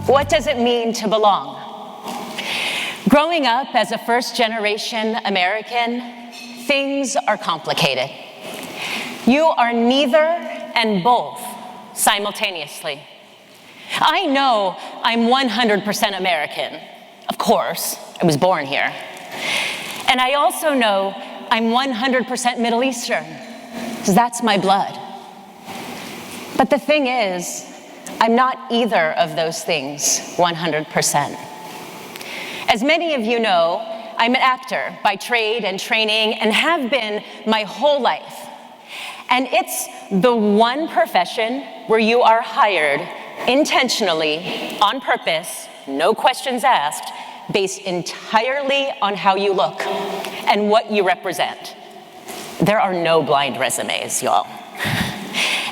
What does it mean to belong? Growing up as a first-generation American, things are complicated. You are neither and both simultaneously. I know I'm 100% American. Of course, I was born here. And I also know I'm 100% Middle Eastern, because that's my blood. But the thing is, I'm not either of those things 100%. As many of you know, I'm an actor by trade and training and have been my whole life. And it's the one profession where you are hired intentionally, on purpose, no questions asked, based entirely on how you look and what you represent. There are no blind resumes, y'all.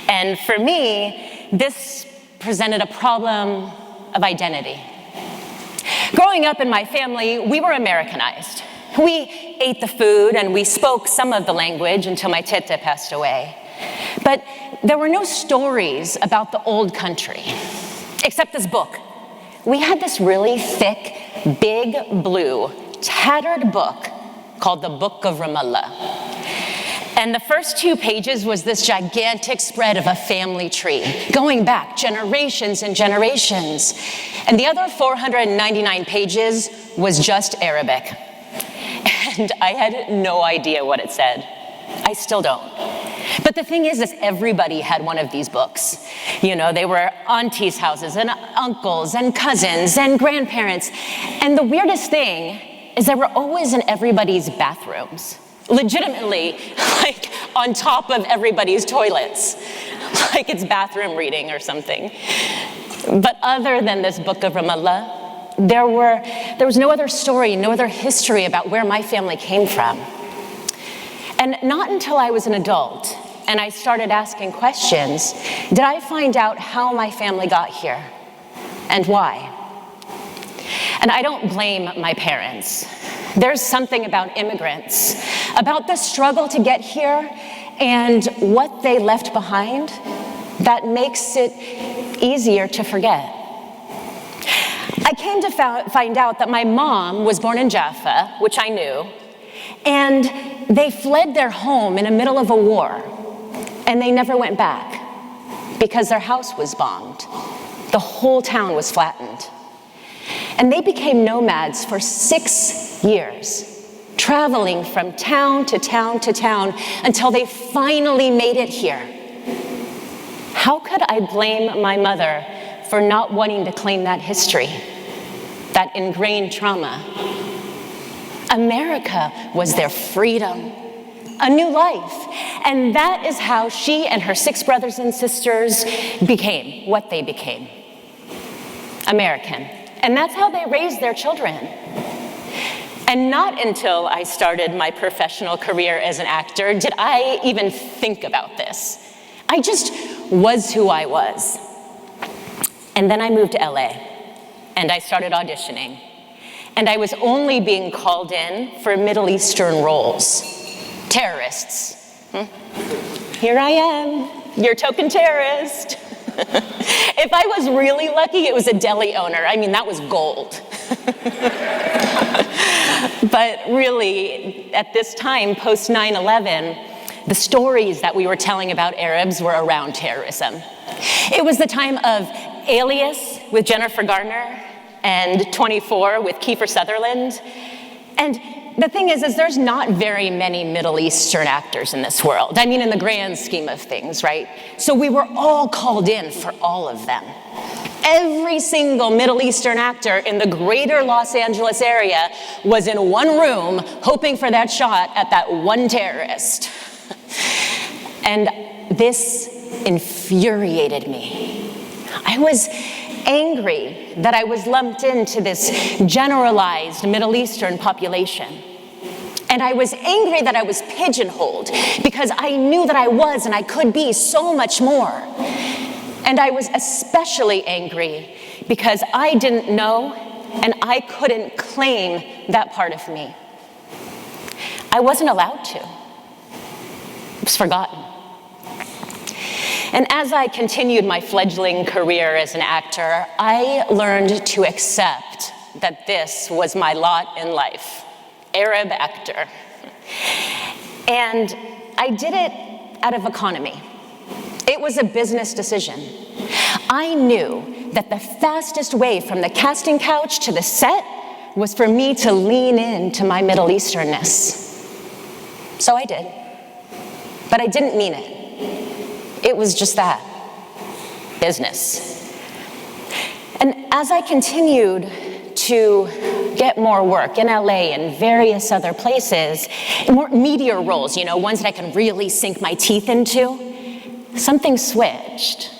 And for me, this presented a problem of identity. Growing up in my family, we were Americanized. We ate the food and we spoke some of the language until my tete passed away. But there were no stories about the old country, except this book. We had this really thick, big blue, tattered book called the Book of Ramallah. And the first 2 pages was this gigantic spread of a family tree, going back generations and generations. And the other 499 pages was just Arabic. And I had no idea what it said. I still don't. But the thing is everybody had one of these books. You know, they were aunties' houses and uncles and cousins and grandparents. And the weirdest thing is they were always in everybody's bathrooms. Legitimately, like on top of everybody's toilets. Like it's bathroom reading or something. But other than this Book of Ramallah, there was no other story, no other history about where my family came from. And not until I was an adult and I started asking questions did I find out how my family got here and why. And I don't blame my parents. There's something about immigrants, about the struggle to get here and what they left behind that makes it easier to forget. I came to find out that my mom was born in Jaffa, which I knew, and they fled their home in the middle of a war, and they never went back because their house was bombed. The whole town was flattened. And they became nomads for 6 years, traveling from town to town to town until they finally made it here. How could I blame my mother for not wanting to claim that history, that ingrained trauma? America was their freedom, a new life. And that is how she and her 6 brothers and sisters became what they became, American. And that's how they raised their children. And not until I started my professional career as an actor did I even think about this. I just was who I was. And then I moved to LA, and I started auditioning. And I was only being called in for Middle Eastern roles. Terrorists. Here I am, your token terrorist. If I was really lucky, it was a deli owner. I mean, that was gold. But really, at this time, post 9/11, the stories that we were telling about Arabs were around terrorism. It was the time of Alias with Jennifer Garner and 24 with Kiefer Sutherland. And the thing is there's not very many Middle Eastern actors in this world. I mean, in the grand scheme of things, right? So we were all called in for all of them. Every single Middle Eastern actor in the greater Los Angeles area was in one room hoping for that shot at that one terrorist. And this infuriated me. I was angry that I was lumped into this generalized Middle Eastern population. And I was angry that I was pigeonholed because I knew that I was and I could be so much more. And I was especially angry because I didn't know and I couldn't claim that part of me. I wasn't allowed to. It was forgotten. And as I continued my fledgling career as an actor, I learned to accept that this was my lot in life, Arab actor. And I did it out of economy. It was a business decision. I knew that the fastest way from the casting couch to the set was for me to lean into my Middle Easternness. So I did. But I didn't mean it. It was just that, business. And as I continued to get more work in LA and various other places, more media roles, ones that I can really sink my teeth into, something switched.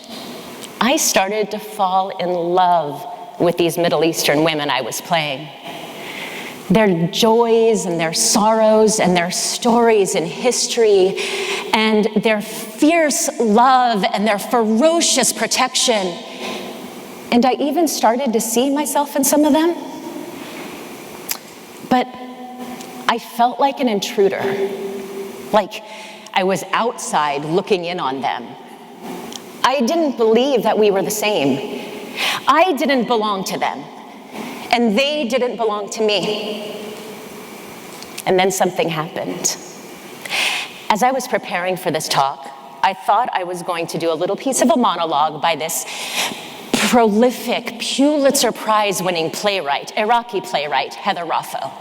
I started to fall in love with these Middle Eastern women I was playing. Their joys and their sorrows and their stories in history and their fierce love and their ferocious protection. And I even started to see myself in some of them. But I felt like an intruder, like I was outside looking in on them. I didn't believe that we were the same. I didn't belong to them, and they didn't belong to me. And then something happened. As I was preparing for this talk, I thought I was going to do a little piece of a monologue by this prolific Pulitzer Prize-winning playwright, Iraqi playwright, Heather Raffo.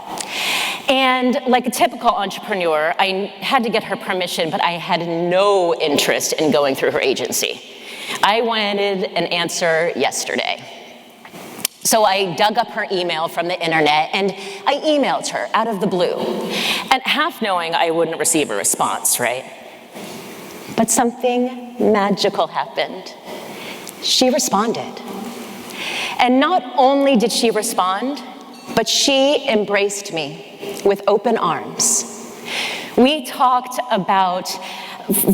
And like a typical entrepreneur, I had to get her permission, but I had no interest in going through her agency. I wanted an answer yesterday. So I dug up her email from the internet and I emailed her out of the blue, and half knowing I wouldn't receive a response, right? But something magical happened. She responded. And not only did she respond, but she embraced me with open arms. We talked about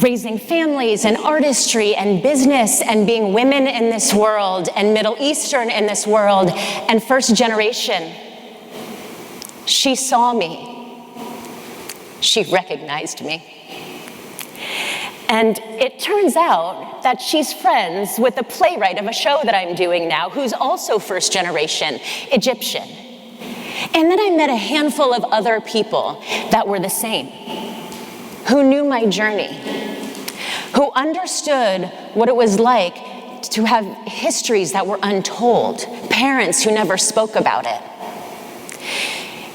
raising families and artistry and business and being women in this world and Middle Eastern in this world and first generation. She saw me. She recognized me. And it turns out that she's friends with the playwright of a show that I'm doing now, who's also first generation Egyptian. And then I met a handful of other people that were the same, who knew my journey, who understood what it was like to have histories that were untold, parents who never spoke about it.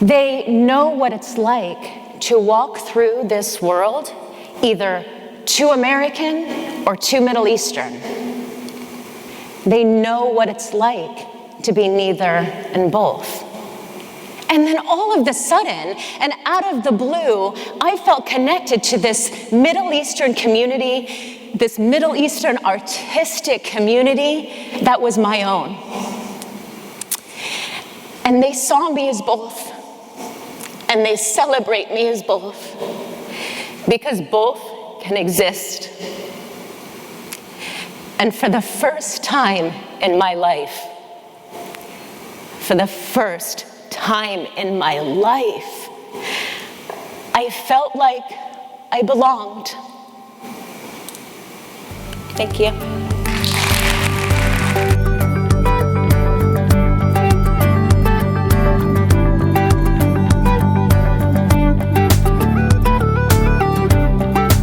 They know what it's like to walk through this world either too American or too Middle Eastern. They know what it's like to be neither and both. And then all of a sudden, and out of the blue, I felt connected to this Middle Eastern community, this Middle Eastern artistic community that was my own. And they saw me as both, and they celebrate me as both, because both can exist. And for the first time in my life, I felt like I belonged. Thank you.